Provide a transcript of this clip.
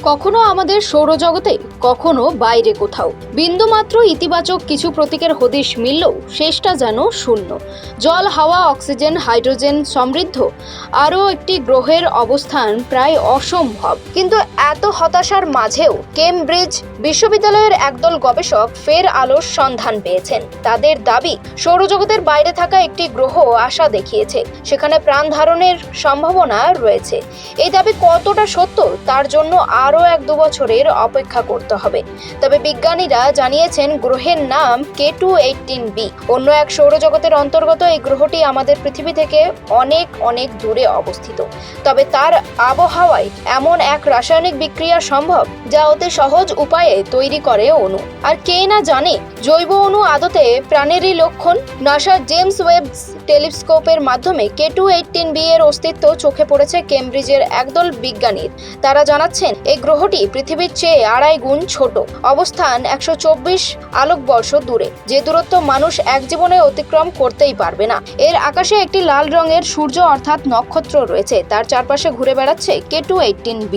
কখনো আমাদের সৌরজগতে, কখনো বাইরে কোথাও বিন্দুমাত্র ইতিবাচক কিছু প্রতীকের হদিশ মিললেও শেষটা যেন শূন্য। জল, হাওয়া, অক্সিজেন, হাইড্রোজেন সমৃদ্ধ আরও একটি গ্রহের অবস্থান প্রায় অসম্ভব। কিন্তু এত হতাশার মাঝেও কেমব্রিজ বিশ্ববিদ্যালয়ের একদল গবেষক ফের আলোর সন্ধান পেয়েছেন। তাদের দাবি, সৌরজগতের বাইরে থাকা একটি গ্রহ আশা দেখিয়েছে, সেখানে প্রাণ ধারণের সম্ভাবনা রয়েছে। এই দাবি কতটা সত্য তার জন্য আরও 1-2 বছরের অপেক্ষা করতে হবে। তবে বিজ্ঞানীরা জানিয়েছেন গ্রহের নাম K2-18b। অন্য এক সৌরজগতের অন্তর্গত এই গ্রহটি আমাদের পৃথিবী থেকে অনেক অনেক দূরে অবস্থিত। তবে তার আবহাওয়ায় এমন এক রাসায়নিক বিক্রিয়া সম্ভব যা অতি সহজ উপায়ে তৈরি করে অণু। আর কে না জানে জৈব অণু আদতে প্রাণেরই লক্ষণ। নাসার জেমস ওয়েব টেলিস্কোপের মাধ্যমে K2-18b এর অস্তিত্ব চোখে পড়েছে কেমব্রিজের একদল বিজ্ঞানীর। তারা জানাচ্ছেন এই গ্রহটি পৃথিবীর চেয়ে 2.5 গুণ ছোট, অবস্থান 124 আলোকবর্ষ দূরে, যে দূরত্ব মানুষ এক জীবনে অতিক্রম করতেই পারবে না। এর আকাশে একটি লাল রঙের সূর্য অর্থাৎ নক্ষত্র রয়েছে, তার চারপাশে ঘুরে বেড়াচ্ছে K2-18b।